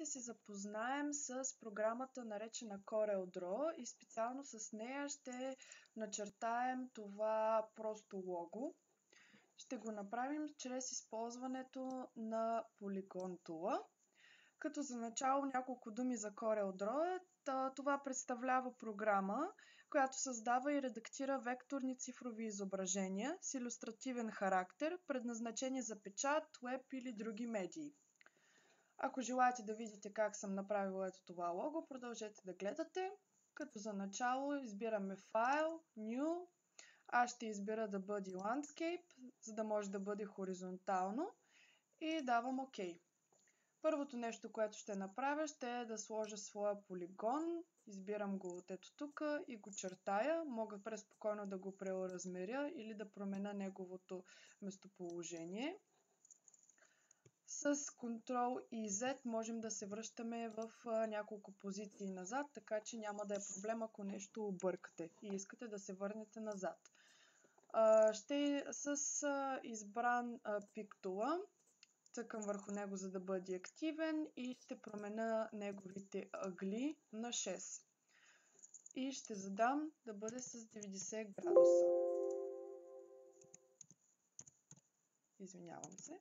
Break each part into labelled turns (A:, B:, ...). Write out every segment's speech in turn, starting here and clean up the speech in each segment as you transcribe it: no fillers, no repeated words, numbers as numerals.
A: ще се запознаем с програмата наречена CorelDRAW и специално с нея ще начертаем това просто лого. Ще го направим чрез използването на Polygon Tool. Като за начало няколко думи за CorelDRAW. Това представлява програма, която създава и редактира векторни цифрови изображения с илюстративен характер, предназначени за печат, веб или други медии. Ако желаете да видите как съм направила ето това лого, продължете да гледате. Като за начало избираме File, New. Аз ще избера да бъде Landscape, за да може да бъде хоризонтално и давам OK. Първото нещо, което ще направя, ще е да сложа своя полигон. Избирам го от ето тук и го чертая. Мога преспокойно да го преоразмеря или да променя неговото местоположение. С Ctrl и Z можем да се връщаме в няколко позиции назад, така че няма да е проблем, ако нещо объркате и искате да се върнете назад. С избран пиктула цъкам върху него, за да бъде активен и ще променя неговите ъгли на 6. И ще задам да бъде с 90 градуса. Извинявам се.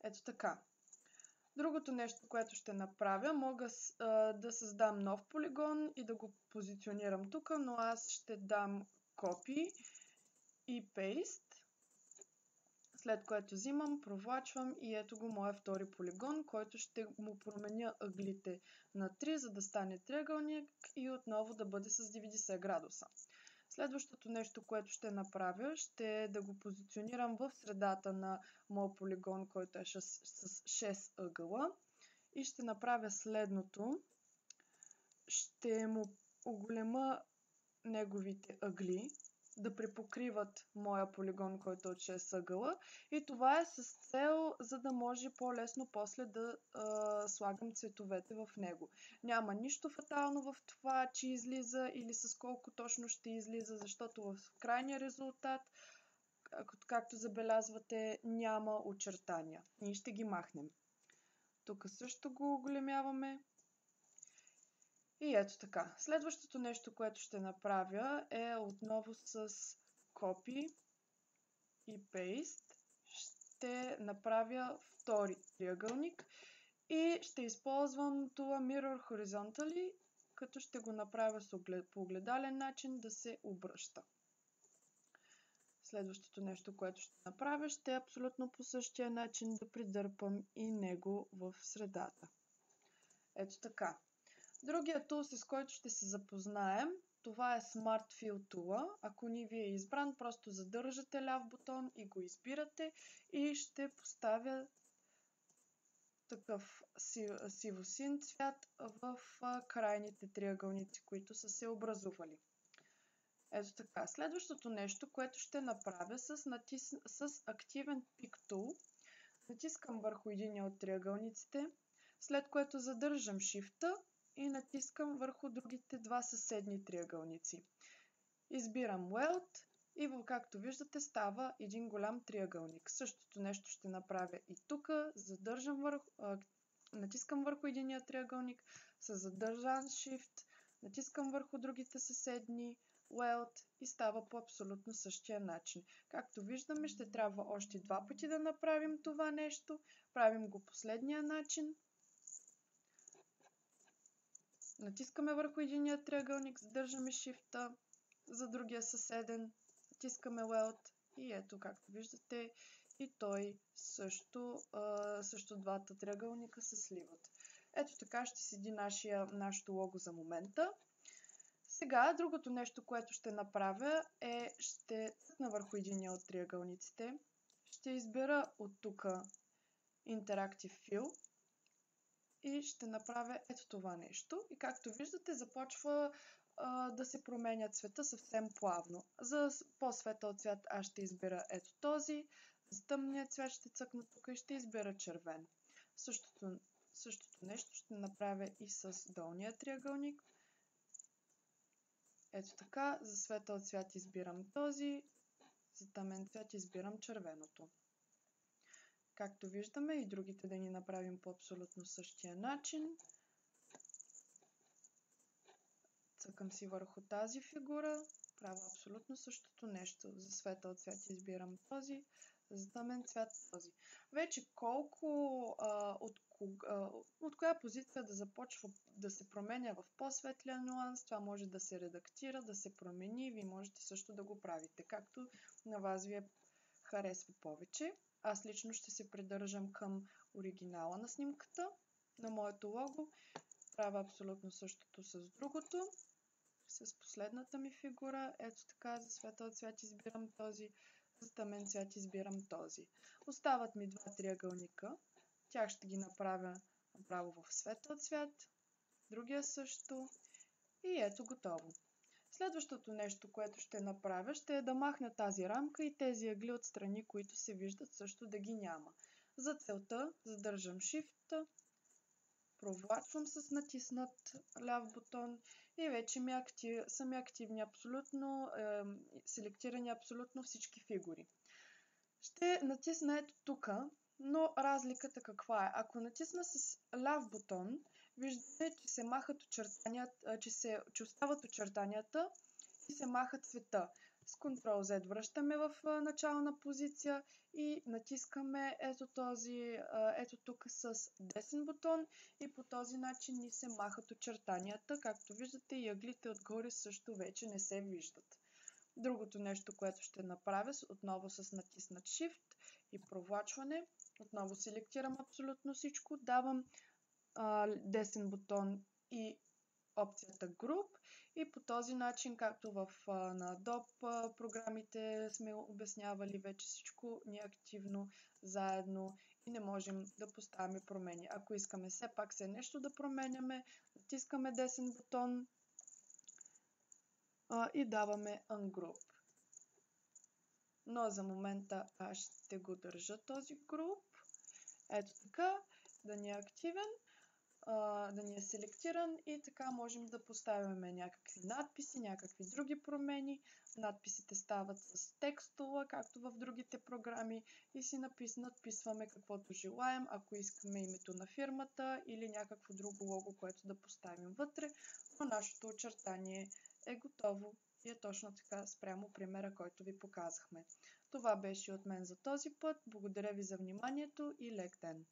A: Ето така. Другото нещо, което ще направя, мога да създам нов полигон и да го позиционирам тук, но аз ще дам Copy и Paste, след което взимам, провлачвам и ето го моя втори полигон, който ще му променя ъглите на 3, за да стане триъгълник и отново да бъде с 90 градуса. Следващото нещо, което ще направя, ще е да го позиционирам в средата на моят полигон, който е с 6 ъгъла. И ще направя следното. Ще му оголема неговите ъгли, да препокриват моя полигон, който е от 6 ъгъла. И това е с цел, за да може по-лесно после да слагам цветовете в него. Няма нищо фатално в това, че излиза или с колко точно ще излиза, защото в крайния резултат, както забелязвате, няма очертания. Ние ще ги махнем. Тук също го оголемяваме. И ето така. Следващото нещо, което ще направя е отново с Copy и Paste. Ще направя втори триъгълник и ще използвам това Mirror Horizontally, като ще го направя по огледален начин да се обръща. Следващото нещо, което ще направя, ще е абсолютно по същия начин да придърпам и него в средата. Ето така. Другия тул, с който ще се запознаем, това е Smart Fill Tool. Ако не ви е избран, просто задържате ляв бутон и го избирате и ще поставя такъв сиво-син цвят в крайните триъгълници, които са се образували. Ето така. Следващото нещо, което ще направя с активен Pick Tool, натискам върху един от триъгълниците, след което задържам Shift-а и натискам върху другите два съседни триъгълници. Избирам Weld и както виждате става един голям триъгълник. Същото нещо ще направя и тук. Натискам върху единия триъгълник с задържан Shift, натискам върху другите съседни Weld и става по абсолютно същия начин. Както виждаме, ще трябва още два пъти да направим това нещо. Правим го последния начин. Натискаме върху единия триъгълник, задържаме Shift-а, за другия съседен, натискаме Weld и ето, както виждате, и той също двата триъгълника се сливат. Ето така ще седи нашето лого за момента. Сега, другото нещо, което ще направя е, ще цъкна върху единия от триъгълниците, ще избера от тук Interactive Fill, и ще направя ето това нещо. И както виждате, започва да се променя цвета съвсем плавно. За по-светъл цвят аз ще избера ето този. За тъмния цвят ще цъкна тук и ще избера червен. Същото нещо ще направя и с долния триъгълник. Ето така. За светъл цвят избирам този. За тъмен цвят избирам червеното. Както виждаме, и другите да ни направим по абсолютно същия начин. Цъкам си върху тази фигура, правя абсолютно същото нещо. За светъл цвят избирам този, за тъмен цвят този. Вече от коя позиция да започва да се променя в по-светлия нюанс, това може да се редактира, да се промени, вие можете също да го правите, както на вас ви харесва повече. Аз лично ще се придържам към оригинала на снимката, на моето лого. Правя абсолютно същото с другото. С последната ми фигура, ето така, за светъл цвят избирам този, за тъмен цвят избирам този. Остават ми два триъгълника, тях ще ги направя направо в светъл цвят, другия също и ето готово. Следващото нещо, което ще направя, ще е да махна тази рамка и тези ъгли отстрани, които се виждат, също да ги няма. За целта задържам Shift, провлачвам с натиснат ляв бутон и вече са ми активни абсолютно, селектирани абсолютно всички фигури. Ще натисна ето тук, но разликата каква е? Ако натисна с ляв бутон, виждате, че се махат очертанията, че остават очертанията и се маха цвета. С Ctrl-Z връщаме в начална позиция и натискаме ето тук с десен бутон и по този начин ни се махат очертанията. Както виждате, и ъглите отгоре също вече не се виждат. Другото нещо, което ще направя, отново с натиснат Shift и провлачване, отново селектирам абсолютно всичко, давам десен бутон и опцията Group и по този начин, както на Adobe програмите сме обяснявали вече, всичко ни е активно заедно и не можем да поставяме промени. Ако искаме все пак нещо да променяме, натискаме десен бутон и даваме Ungroup. Но за момента аз ще го държа този Group. Ето така, да ни е активен, да ни е селектиран и така можем да поставяме някакви надписи, някакви други промени. Надписите стават с текстова, както в другите програми и си надписваме каквото желаем, ако искаме името на фирмата или някакво друго лого, което да поставим вътре. Но нашето очертание е готово и е точно така спрямо примера, който ви показахме. Това беше от мен за този път. Благодаря ви за вниманието и лек ден!